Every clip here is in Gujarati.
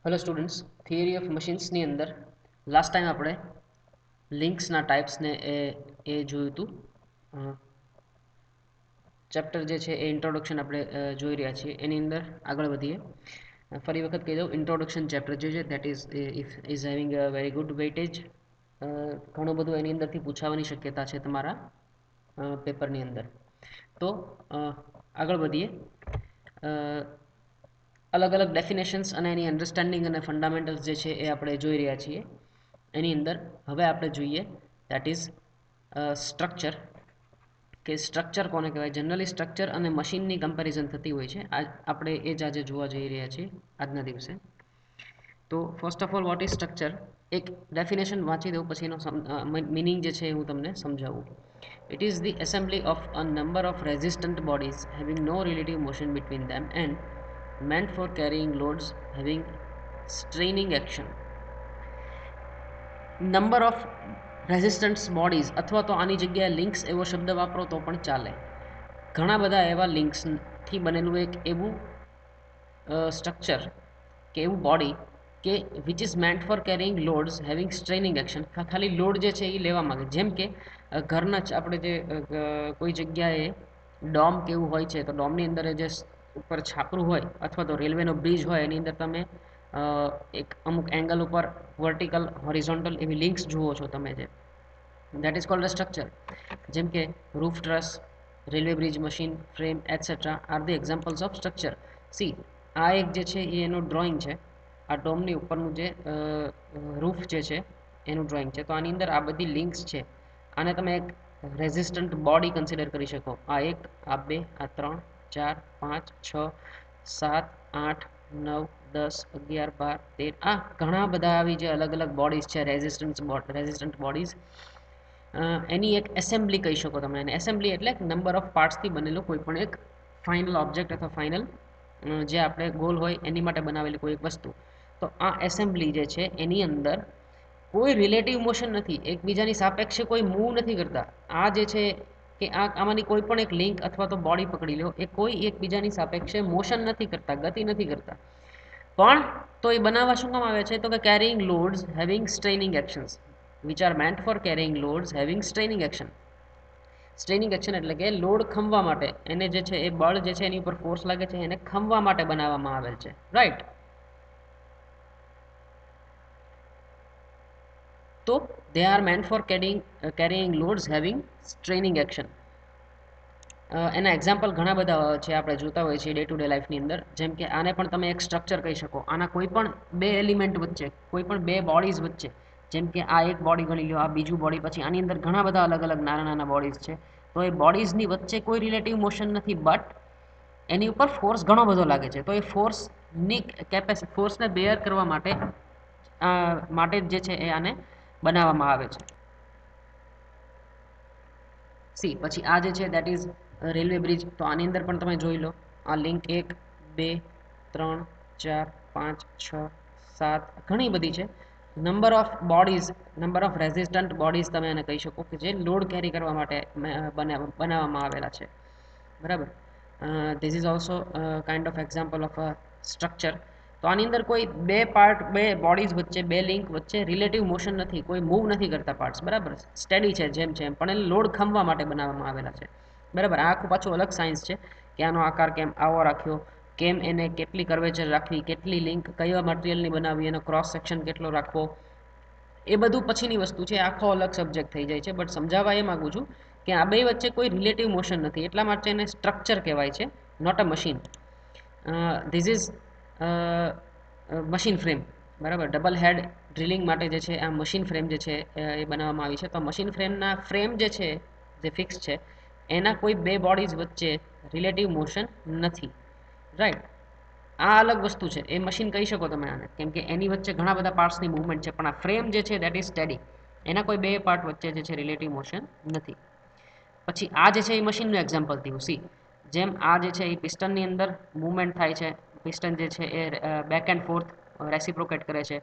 हेलो स्टूडेंट्स, थियरी ऑफ मशीन्सની અંદર લાસ્ટ ટાઈમ આપણે લિંક્સના ટાઈપ્સને એ જોયું હતું. ચેપ્ટર જે છે એ ઇન્ટ્રોડક્શન આપણે જોઈ રહ્યા છીએ. એની અંદર આગળ વધીએ. ફરી વખત કહી દઉં, ઇન્ટ્રોડક્શન ચેપ્ટર જે છે that is having a very good weightage. ઘણું બધું એની અંદરથી પૂછાવાની શક્યતા છે તમારા પેપરની અંદર. તો આગળ વધીએ. અલગ અલગ ડેફિનેશન્સ અને એની અન્ડરસ્ટેન્ડિંગ અને ફંડામેન્ટલ્સ જે છે એ આપણે જોઈ રહ્યા છીએ. એની અંદર હવે આપણે જોઈએ દેટ ઇઝ સ્ટ્રક્ચર. કે સ્ટ્રક્ચર કોને કહેવાય. જનરલી સ્ટ્રક્ચર અને મશીનની કમ્પેરિઝન થતી હોય છે. આપણે એ જ આજે જોવા જઈ રહ્યા છીએ આજના દિવસે. તો first of all what is structure, એક ડેફિનેશન વાંચી દઉં, પછી એનો મિનિંગ જે છે એ હું તમને સમજાવું. It is the assembly of a number of resistant bodies having no relative motion between them and meant for carrying loads having straining action. Number of resistance bodies, અથવા તો આની જગ્યાએ લિંક્સ એવો શબ્દ વાપરો તો પણ ચાલે. ઘણા બધા એવા લિંક્સથી બનેલું એક એવું સ્ટ્રક્ચર કે એવું બોડી કે which is meant for carrying loads having straining action. ખાલી લોડ જે છે એ લેવા માંગે. જેમ કે ઘરના આપણે જે કોઈ જગ્યાએ ડોમ કેવું હોય છે, તો ડોમની અંદર જે ઉપર છાપરું હોય અથવા તો રેલવેનો બ્રિજ હોય, એની અંદર તમે એક અમુક એંગલ ઉપર વર્ટિકલ હોરિઝોન્ટલ એવી લિંક્સ જુઓ છો તમે, જે that is cold a structure. જેમ કે roof truss, railway bridge, machine frame etcetera are the examples of structure. C, આ એક જે છે એ એનું ડ્રોઈંગ છે. આ ડોમની ઉપરનું જે રૂફ જે છે એનું ડ્રોઈંગ છે. તો આની અંદર આ બધી લિંક્સ છે. આને તમે એક રેઝિસ્ટન્ટ બોડી કન્સિડર કરી શકો. આ એક, આ બે, આ 3, 4, 5, 6, 7, 8, 9, 10, 11, 12, 13, આ ઘણા બધા આવી જે અલગ અલગ બોડીઝ છે, રેઝિસ્ટન્ટ બોડીઝ. એની એક એસેમ્બલી કહી શકો તમે એને. એસેમ્બલી એટલે નંબર ઓફ પાર્ટ્સથી બનેલું કોઈ પણ એક ફાઇનલ ઓબ્જેક્ટ અથવા ફાઇનલ જે આપણે ગોલ હોય એની માટે બનાવેલી કોઈ એક વસ્તુ. તો આ એસેમ્બલી જે છે એની અંદર કોઈ રિલેટિવ મોશન નથી, એકબીજાની સાપેક્ષે કોઈ મૂવ નથી કરતા. આ જે છે કે આમાંની કોઈ પણ એક લિંક અથવા તો બોડી પકડી લો, એ કોઈ એકબીજાની સાપેક્ષે મોશન નથી કરતા, ગતિ નથી કરતા. પણ તો એ બનાવવા શું કામ આવે છે, તો કે carrying loads having straining actions which are meant for carrying loads having straining action. Straining action એટલે કે લોડ ખમવા માટે, એને જે છે એ બળ જે છે એની ઉપર ફોર્સ લાગે છે, એને ખમવા માટે બનાવવામાં આવેલ છે. રાઈટ. તો they are meant for carrying loads having straining action. એના એક્ઝામ્પલ ઘણા બધા છે, આપણે જોતા હોઈએ છીએ ડે ટુ ડે લાઈફની અંદર. જેમ કે આને પણ તમે એક સ્ટ્રક્ચર કહી શકો. આના કોઈ પણ બે એલિમેન્ટ વચ્ચે, કોઈ પણ બે બોડીઝ વચ્ચે, જેમ કે આ એક બોડી ગણી લો, આ બીજું બોડી, પછી આની અંદર ઘણા બધા અલગ અલગ નાના નાના બોડીઝ છે. તો એ બોડીઝની વચ્ચે કોઈ રિલેટિવ મોશન નથી, બટ એની ઉપર ફોર્સ ઘણો બધો લાગે છે. તો એ ફોર્સની કેપેસિટી, ફોર્સને બેયર કરવા માટે જે છે એ આને બનાવવામાં આવે છે. સી, પછી આ જે છે દેટ ઇઝ રેલવે બ્રિજ. તો આની અંદર પણ તમે જોઈ લો, આ લિંક 1, 2, 3, 4, 5, 6, 7 ઘણી બધી છે. Number of bodies, number of resistant bodies તમે એને કહી શકો, કે જે લોડ કેરી કરવા માટે બનાવવામાં આવેલા છે. બરાબર. This is also kind of example of a structure. તો આની અંદર કોઈ બે પાર્ટ, બે બોડીઝ વચ્ચે, બે લિંક વચ્ચે રિલેટિવ મોશન નથી, કોઈ મૂવ નથી કરતા પાર્ટ્સ. બરાબર, સ્ટેડી છે જેમ છે એમ, પણ એને લોડ ખમવા માટે બનાવવામાં આવેલા છે. બરાબર. આ આખું પાછું અલગ સાયન્સ છે કે આનો આકાર કેમ આવો રાખ્યો, કેમ એને કેટલી કર્વેચર રાખવી, કેટલી લિંક કયા મટીરિયલની બનાવવી, એનો ક્રોસ સેક્શન કેટલો રાખવો, એ બધું પછીની વસ્તુ છે. આખો અલગ સબ્જેક્ટ થઈ જાય છે. બટ સમજાવવા એ માગું છું કે આ બે વચ્ચે કોઈ રિલેટિવ મોશન નથી, એટલા માટે એને સ્ટ્રક્ચર કહેવાય છે, not a machine. This is machine frame. બરાબર. ડબલ હેડ ડ્રિલિંગ માટે જે છે આ મશીન ફ્રેમ જે છે એ બનાવવામાં આવી છે. તો મશીન ફ્રેમના ફ્રેમ જે છે, જે ફિક્સ છે, એના કોઈ બે બોડીઝ વચ્ચે રિલેટિવ મોશન નથી. રાઈટ. આ અલગ વસ્તુ છે, એ મશીન કહી શકો તમે આને, કેમ કે એની વચ્ચે ઘણા બધા પાર્ટ્સની મૂવમેન્ટ છે. પણ આ ફ્રેમ જે છે દેટ ઇઝ સ્ટેડી, એના કોઈ બે પાર્ટ વચ્ચે જે છે રિલેટિવ મોશન નથી. પછી આ જે છે એ મશીનનું એક્ઝામ્પલ થયું. સી, જેમ આ જે છે એ પિસ્ટનની અંદર મૂવમેન્ટ થાય છે, પિસ્ટન જે છે એ બેક એન્ડ ફોર્થ રેસિપ્રોકેટ કરે છે.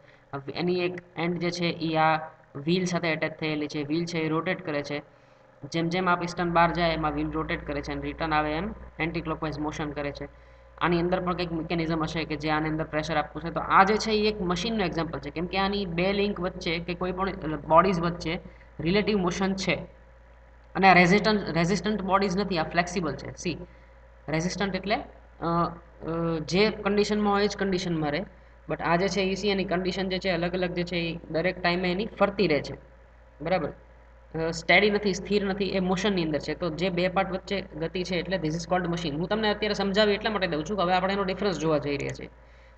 એની એક એન્ડ જે છે એ આ વ્હીલ સાથે એટેચ થયેલી છે, વ્હીલ છે એ રોટેટ કરે છે. જેમ જેમ આ પિસ્ટન બહાર જાય એમાં વ્હીલ રોટેટ કરે છે, અને રિટર્ન આવે એમ એન્ટી ક્લોકવાઇઝ મોશન કરે છે. આની અંદર પણ કંઈક મિકેનિઝમ હશે કે જે આની અંદર પ્રેશર આપવું છે. તો આ જે છે એ એક મશીનનું એક્ઝામ્પલ છે, કેમ કે આની બે લિંક વચ્ચે કે કોઈ પણ બોડીઝ વચ્ચે રિલેટિવ મોશન છે. અને આ રેઝિસ્ટન્ટ બોડીઝ નથી, આ ફ્લેક્સિબલ છે. સી રેઝિસ્ટન્ટ એટલે જે કન્ડિશનમાં હોય એ જ કન્ડિશનમાં રહે, બટ આ જે છે એ સી એની કન્ડિશન જે છે અલગ અલગ જે છે એ દરેક ટાઈમે એની ફરતી રહે છે, બરાબર. સ્ટેડી નથી, સ્થિર નથી, એ મોશનની અંદર છે. તો જે બે પાર્ટ વચ્ચે ગતિ છે એટલે ધીસ ઇઝ કોલ્ડ મશીન. હું તમને અત્યારે સમજાવી એટલા માટે દઉં છું કે હવે આપણે એનો ડિફરન્સ જોવા જઈ રહ્યા છીએ.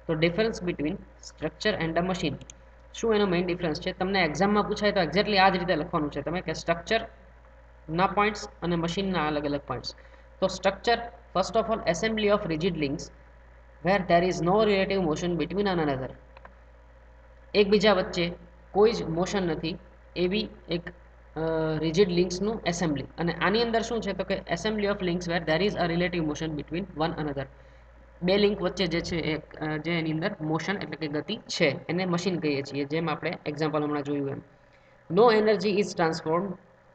તો difference between structure and a machine, શું એનો મેઇન ડિફરન્સ છે? તમને એક્ઝામમાં પૂછાય તો એક્ઝેક્ટલી આ જ રીતે લખવાનું છે તમે કે સ્ટ્રક્ચરના પોઈન્ટ્સ અને મશીનના અલગ અલગ પોઈન્ટ્સ. તો structure, first of all, assembly of rigid links where there is no relative motion between one another. એકબીજા વચ્ચે કોઈ જ મોશન નથી એવી એક રિજિડ લિંક્સનું એસેમ્બલી. અને આની અંદર શું છે તો કે assembly of links where there is a relative motion between one another. બે લિંક વચ્ચે જે છે જે એની અંદર મોશન એટલે કે ગતિ છે એને મશીન કહીએ છીએ, જેમ આપણે એક્ઝામ્પલ હમણાં જોયું એમ. No energy is transform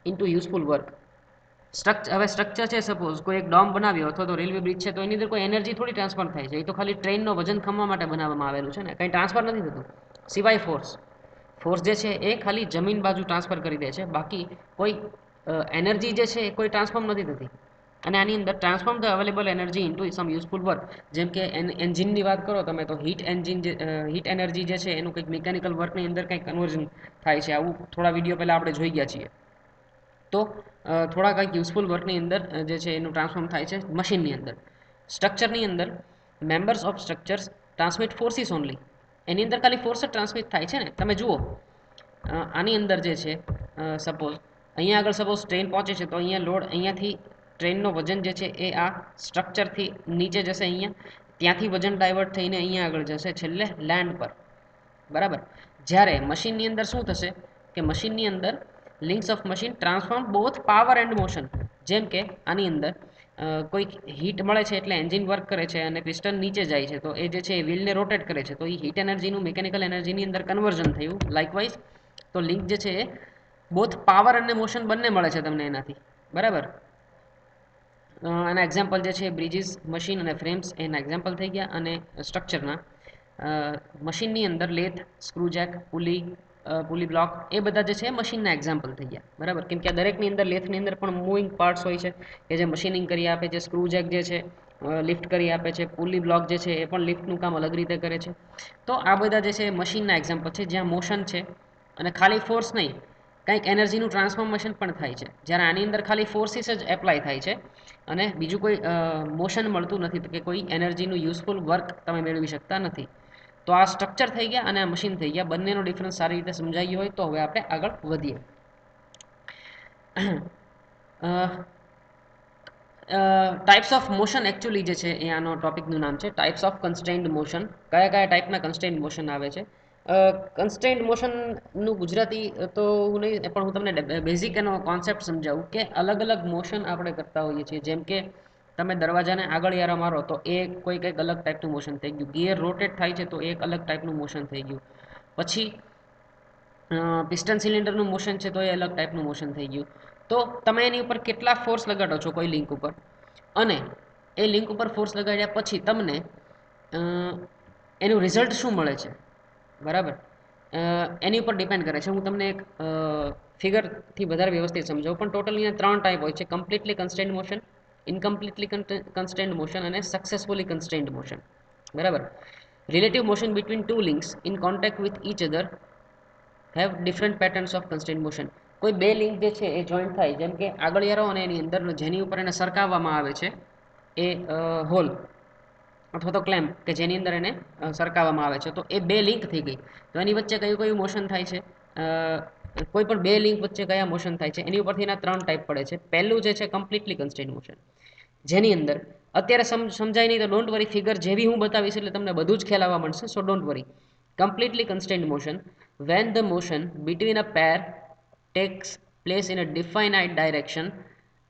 into useful work. હવે સ્ટ્રક્ચર છે, સપોઝ કોઈ એક ડોમ બનાવ્યો અથવા તો રેલવે બ્રિજ છે, તો એની અંદર કોઈ એનર્જી થોડી ટ્રાન્સફર થાય છે. એ તો ખાલી ટ્રેનનો વજન ખમવા માટે બનાવવામાં આવેલું છે ને, કંઈ ટ્રાન્સફર નથી થતું સિવાય ફોર્સ. ફોર્સ જે છે એ ખાલી જમીન બાજુ ટ્રાન્સફર કરી દે છે, બાકી કોઈ એનર્જી જે છે એ કોઈ ટ્રાન્સફોર્મ નથી થતી. અને આની અંદર transform the available energy into some useful work. જેમ કે એન્જિનની વાત કરો તમે તો હીટ એન્જિન હીટ એનર્જી જે છે એનું કંઈક મિકેનિકલ વર્કની અંદર કંઈક કન્વર્ઝન થાય છે. આવું થોડા વિડીયો પહેલાં આપણે જોઈ ગયા છીએ. તો થોડા કંઈક યુઝફુલ વર્કની અંદર જે છે એનું ટ્રાન્સફોર્મ થાય છે મશીનની અંદર. સ્ટ્રક્ચરની અંદર members of structures transmit forces only. એની અંદર ખાલી ફોર્સ જ ટ્રાન્સમિટ થાય છે ને. તમે જુઓ આની અંદર જે છે સપોઝ અહીંયા આગળ સપોઝ ટ્રેન પહોંચે છે, તો અહીંયા લોડ અહીંયાથી ટ્રેનનો વજન જે છે એ આ સ્ટ્રક્ચરથી નીચે જશે, અહીંયા ત્યાંથી વજન ડાયવર્ટ થઈને અહીંયા આગળ જશે છેલ્લે લેન્ડ પર, બરાબર. જ્યારે મશીનની અંદર શું થશે કે મશીનની અંદર links of machine transform both power and motion. જેમ કે આની અંદર કોઈક હીટ મળે છે એટલે એન્જિન વર્ક કરે છે અને પિસ્ટન નીચે જાય છે, તો એ જે છે એ વ્હીલને રોટેટ કરે છે, તો એ હીટ એનર્જીનું મિકેનિકલ એનર્જીની અંદર કન્વર્ઝન થયું. લાઇકવાઇઝ તો લિંક જે છે એ બોથ પાવર અને મોશન બંને મળે છે તમને એનાથી, બરાબર. આના એક્ઝામ્પલ જે છે બ્રિજીસ, મશીન અને ફ્રેમ્સ એના એક્ઝામ્પલ થઈ ગયા. અને સ્ટ્રક્ચરના મશીનની અંદર લેથ, સ્ક્રૂજેક, પુલી બ્લોક એ બધા જે છે મશીનના એક્ઝામ્પલ થઈ ગયા, બરાબર. કેમ કે દરેકની અંદર લેથની અંદર પણ મૂવિંગ પાર્ટ્સ હોય છે કે જે મશીનિંગ કરી આપે છે. સ્ક્રૂજેક જે છે લિફ્ટ કરી આપે છે. પુલી બ્લોક જે છે એ પણ લિફ્ટનું કામ અલગ રીતે કરે છે. તો આ બધા જે છે મશીનના એક્ઝામ્પલ છે જ્યાં મોશન છે અને ખાલી ફોર્સ નહીં, કંઈક એનર્જીનું ટ્રાન્સફોર્મેશન પણ થાય છે. જ્યારે આની અંદર ખાલી ફોર્સિસ જ એપ્લાય થાય છે અને બીજું કોઈ મોશન મળતું નથી, તો કે કોઈ એનર્જીનું યુઝફુલ વર્ક તમે મેળવી શકતા નથી. તો આ સ્ટ્રક્ચર થઈ ગયા અને આ મશીન થઈ ગયા. બંનેનો ડિફરન્સ સારી રીતે સમજાઈ ગયો હોય તો હવે આપણે આગળ વધીએ. ટાઈપ્સ ઓફ મોશન એકચ્યુઅલી જે છે એ આનો ટોપિકનું નામ છે, ટાઈપ્સ ઓફ કન્સ્ટ્રેન્ડ મોશન. કયા કયા ટાઈપના કન્સ્ટ્રેન્ડ મોશન આવે છે? કન્સ્ટ્રેન્ડ મોશનનું ગુજરાતી તો હું નહીં, પણ હું તમને બેઝિક એનો કોન્સેપ્ટ સમજાવું કે અલગ અલગ મોશન આપણે કરતા હોઈએ છીએ. જેમ કે તમે દરવાજાને આગળ યારા મારો તો એ કોઈ કંઈક અલગ ટાઈપનું મોશન થઈ ગયું. ગિયર રોટેટ થાય છે તો એક અલગ ટાઈપનું મોશન થઈ ગયું. પછી પિસ્ટન સિલિન્ડરનું મોશન છે તો એ અલગ ટાઈપનું મોશન થઈ ગયું. તો તમે એની ઉપર કેટલા ફોર્સ લગાડો છો કોઈ લિંક ઉપર, અને એ લિંક ઉપર ફોર્સ લગાડ્યા પછી તમને એનું રિઝલ્ટ શું મળે છે, બરાબર, એની ઉપર ડિપેન્ડ કરે છે. હું તમને એક ફિગરથી વધારે વ્યવસ્થિત સમજાવું, પણ ટોટલી 3 ટાઈપ હોય છે: completely constrained motion, incompletely constrained motion અને સક્સેસફુલી કન્સ્ટ્રેન્ડ મોશન, બરાબર. Relative motion between two links in contact with each other have different patterns of constrained motion. કોઈ બે લિંક જે છે એ જોઈન્ટ થાય, જેમ કે આગળિયારો અને એની અંદર જેની ઉપર એને સરકાવવામાં આવે છે એ હોલ અથવા તો ક્લેમ્પ કે જેની અંદર એને સરકાવવામાં આવે છે, તો એ બે લિંક થઈ ગઈ. તો એની વચ્ચે કયું કયું મોશન થાય છે, કોઈ પણ બે લિંક વચ્ચે કયા મોશન થાય છે, એની ઉપરથી એના 3 ટાઈપ પડે છે. પહેલું જે છે કમ્પ્લીટલી કન્સ્ટ્રેન્ડ મોશન, જેની અંદર અત્યારે સમજાય નહીં તો ડોન્ટ વરી, ફિગર જેવી હું બતાવીશ એટલે તમને બધું જ ખ્યાલ આવવા મળશે, સો don't worry. Completely constrained motion, when the motion between a pair takes place in a definite direction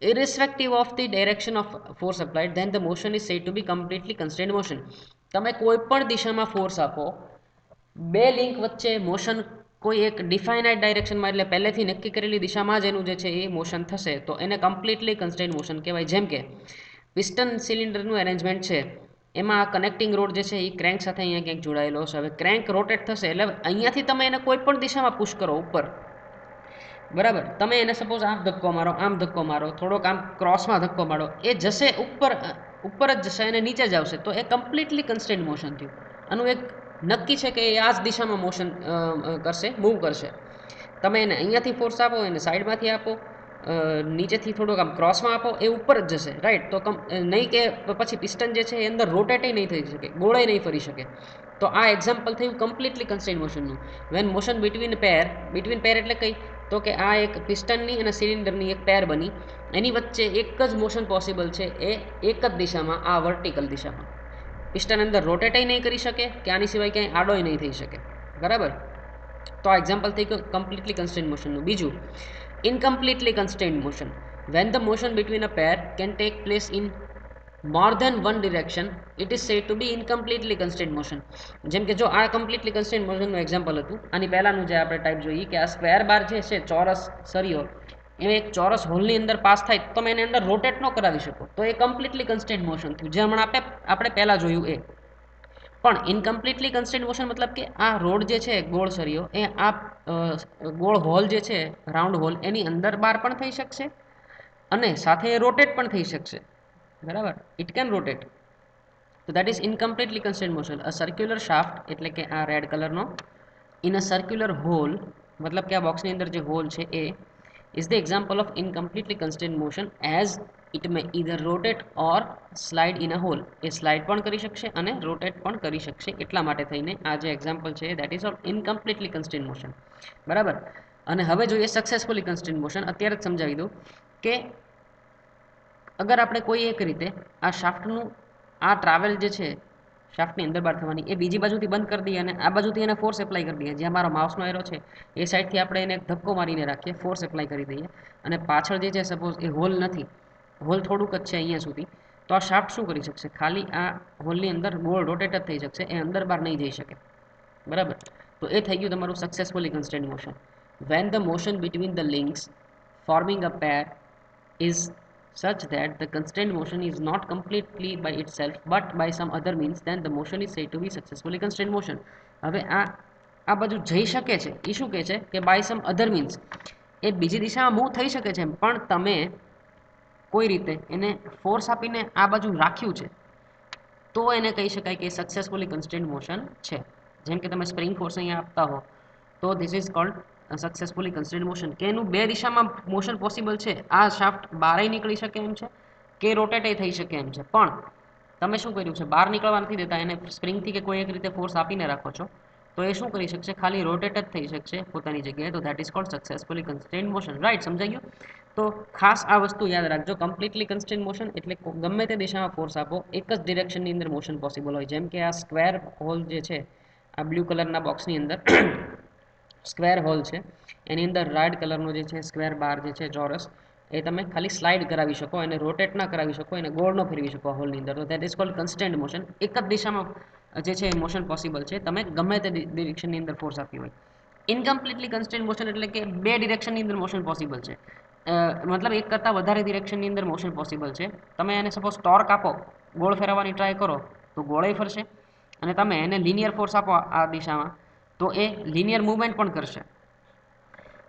irrespective of the direction of force applied, then the motion is said to be completely constrained motion. તમે કોઈ પણ દિશામાં ફોર્સ આપો, બે લિંક વચ્ચે મોશન કોઈ એક ડિફાઇનાઇટ ડાયરેક્શનમાં એટલે પહેલેથી નક્કી કરેલી દિશામાં જ એનું જે છે એ મોશન થશે, તો એને કમ્પ્લીટલી કન્સ્ટ્રેન્ડ મોશન કહેવાય. જેમ કે પિસ્ટન સિલિન્ડરનું એરેન્જમેન્ટ છે એમાં આ કનેક્ટિંગ રોડ જે છે એ ક્રેન્ક સાથે અહીંયા ક્યાંક જોડાયેલો છે. હવે ક્રેન્ક રોટેટ થશે એટલે અહીંયાથી તમે એને કોઈ પણ દિશામાં પુશ કરો ઉપર, બરાબર, તમે એને સપોઝ આમ ધક્કો મારો, થોડોક આમ ક્રોસમાં ધક્કો મારો, એ જશે ઉપર, ઉપર જ જશે અને નીચે જ આવશે. તો એ કમ્પ્લીટલી કન્સ્ટેન્ટ મોશન થયું. આનું એક નક્કી છે કે એ આ જ દિશામાં મોશન કરશે, મૂવ કરશે. તમે એને અહીંયાથી ફોર્સ આપો, એને સાઈડમાંથી આપો, નીચેથી થોડોક આમ ક્રોસમાં આપો, એ ઉપર જ જશે, રાઈટ. તો નહીં કે પછી પિસ્ટન જે છે એ અંદર રોટેટે નહીં થઈ શકે, ગોળે નહીં ફરી શકે. તો આ એક્ઝામ્પલ થયું કમ્પ્લીટલી કન્સ્ટેન્ટ મોશનનું. વેન મોશન બિટવીન પેર એટલે કઈ, તો કે આ એક પિસ્ટનની અને સિલિન્ડરની એક પેર બની, એની વચ્ચે એક જ મોશન પોસિબલ છે, એ એક જ દિશામાં, આ વર્ટિકલ દિશામાં. પિસ્ટન અંદર રોટેટે નહીં કરી શકે કે આની સિવાય ક્યાંય આડોય નહીં થઈ શકે, બરાબર. તો આ એક્ઝામ્પલ થઈ ગયું કમ્પ્લીટલી કન્સ્ટેન્ટ મોશનનું. બીજું, incompletely constant motion. When the motion between a pair can take place in more than one direction, it is said to be incompletely constrained motion. જેમ કે જો આ કમ્પ્લીટલી કન્સ્ટેન્ટ મોશનનું એક્ઝામ્પલ હતું, આની પહેલાંનું જે આપણે ટાઈપ જોઈએ કે આ સ્ક્વેર બાર જે છે, ચોરસ સરિયો, એ એક ચોરસ હોલની અંદર પાસ થાય તો તમે એને અંદર રોટેટ ન કરાવી શકો, તો એ કમ્પ્લીટલી કન્સ્ટેન્ટ મોશન થયું, જે હમણાં આપણે પહેલાં જોયું એ. પણ ઇનકમ્પ્લીટલી કન્સ્ટેન્ટ મોશન મતલબ કે આ રોડ જે છે, ગોળ સરિયો, એ આ ગોળ હોલ જે છે, રાઉન્ડ હોલ, એની અંદર બાર પણ થઈ શકશે અને સાથે રોટેટ પણ થઈ શકશે, બરાબર. It can rotate. તો that is incompletely constant motion. A circular shaft એટલે કે આ રેડ કલરનો, ઇન અ સર્ક્યુલર હોલ, મતલબ કે આ બોક્સની અંદર જે હોલ છે એ is the example of incompletely constant motion, as it may either rotate or slide in a hole. એ સ્લાઇડ પણ કરી શકશે અને રોટેટ પણ કરી શકશે. એટલા માટે થઈને આ જે એક્ઝામ્પલ છે that is of incompletely constant motion, બરાબર. અને હવે જોઈએ સક્સેસફુલી કન્સ્ટેન્ટ મોશન. અત્યારે જ સમજાવી દઉં કે અગર આપણે કોઈ એક રીતે આ શાફ્ટનું આ ટ્રાવેલ જે છે, શાફ્ટની અંદર બહાર થવાની, એ બીજી બાજુથી બંધ કરી દઈએ અને આ બાજુથી એને ફોર્સ એપ્લાય કરી દઈએ, જ્યાં મારો માઉસનો એરો છે એ સાઈડથી આપણે એને ધક્કો મારીને રાખીએ, ફોર્સ એપ્લાય કરી દઈએ, અને પાછળ જે છે સપોઝ એ હોલ નથી, હોલ થોડુંક જ છે અહીંયા સુધી, તો આ શાફ્ટ શું કરી શકશે, ખાલી આ હોલની અંદર ગોળ રોટેટ જ થઈ શકશે, એ અંદર બહાર નહીં જઈ શકે, બરાબર. તો એ થઈ ગયું તમારું successfully constant motion. When the motion between the links forming a pair is such that the constrained motion is not completely by itself but by some other means, then the motion is said to be successfully constrained motion. હવે આ બાજુ જઈ શકે છે, એ શું કહે છે કે બાય સમ અધર મીન્સ, એ બીજી દિશામાં મૂવ થઈ શકે છે, પણ તમે કોઈ રીતે એને ફોર્સ આપીને આ બાજુ રાખ્યું છે, તો એને કહી શકાય કે સક્સેસફુલી કન્સ્ટેન્ટ મોશન છે. જેમ કે તમે સ્પ્રિંગ ફોર્સ અહીંયા આપતા હો, તો this is called successfully constant motion, કે એનું બે દિશામાં મોશન પોસિબલ છે. આ શાફ્ટ બહાર નીકળી શકે એમ છે કે રોટેટ થઈ શકે એમ છે, પણ તમે શું કર્યું છે, બહાર નીકળવા નથી દેતા, એને સ્પ્રિંગથી કે કોઈ એક રીતે ફોર્સ આપીને રાખો છો, તો એ શું કરી શકશે, ખાલી રોટેટ જ થઈ શકશે પોતાની જગ્યાએ. તો that is called successfully constant motion, right. સમજાઈ ગયું. તો ખાસ આ વસ્તુ યાદ રાખજો, કમ્પ્લીટલી કન્સ્ટેન્ટ મોશન એટલે ગમે તે દિશામાં ફોર્સ આપો, એક જ ડિરેક્શનની અંદર મોશન પોસિબલ હોય. જેમ કે આ સ્ક્વેર હોલ જે છે, આ બ્લુ કલરના બોક્સની અંદર સ્ક્વેર હોલ છે, એની અંદર રેડ કલરનો જે છે સ્ક્વેર બાર જે છે ચોરસ, એ તમે ખાલી સ્લાઇડ કરાવી શકો, એને રોટેટ ના કરાવી શકો, એને ગોળ ન ફેરવી શકો હોલની અંદર. તો that is cold constant motion. એક જ દિશામાં જે છે મોશન પોસિબલ છે, તમે ગમે તે ડિરેક્શનની અંદર ફોર્સ આપી હોય. ઇનકમ્પ્લીટલી કન્સ્ટેન્ટ મોશન એટલે કે બે ડિરેક્શનની અંદર મોશન પોસિબલ છે, મતલબ એક કરતાં વધારે ડિરેક્શનની અંદર મોશન પોસિબલ છે. તમે એને સપોઝ ટોર્ક આપો, ગોળ ફેરવવાની ટ્રાય કરો તો ગોળે ફરશે, અને તમે એને લિનિયર ફોર્સ આપો આ દિશામાં તો એ લિનિયર મૂવમેન્ટ પણ કરશે.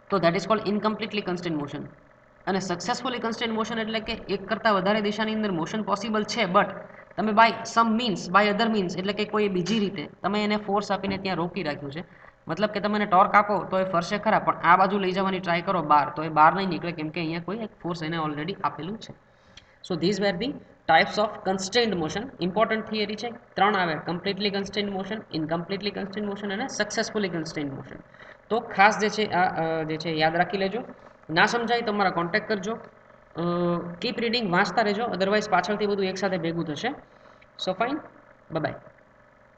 તો that is called incompletely constant motion. અને સક્સેસફુલી કન્સ્ટેન્ટ મોશન એટલે કે એક કરતાં વધારે દિશાની અંદર મોશન પોસિબલ છે, બટ તમે by some means, by other means એટલે કે કોઈ બીજી રીતે તમે એને ફોર્સ આપીને ત્યાં રોકી રાખ્યું છે. મતલબ કે તમે એને ટોર્ક આપો તો એ ફરશે ખરા, પણ આ બાજુ લઈ જવાની ટ્રાય કરો બહાર, તો એ બહાર નહીં નીકળે, કેમ કે અહીંયા કોઈ એક ફોર્સ એને ઓલરેડી આપેલું છે. So these were the types of constant motion. Important theory છે, ત્રણ આવે: completely constant motion, incompletely constant motion અને સક્સેસફુલી કન્સ્ટેન્ટ મોશન. તો ખાસ જે છે આ જે છે યાદ રાખી લેજો. ના સમજાય તો મારા કોન્ટેક્ટ કરજો. કીપ રીડિંગ, વાંચતા રહેજો, અદરવાઇઝ પાછળથી બધું એકસાથે ભેગું થશે. So fine, by.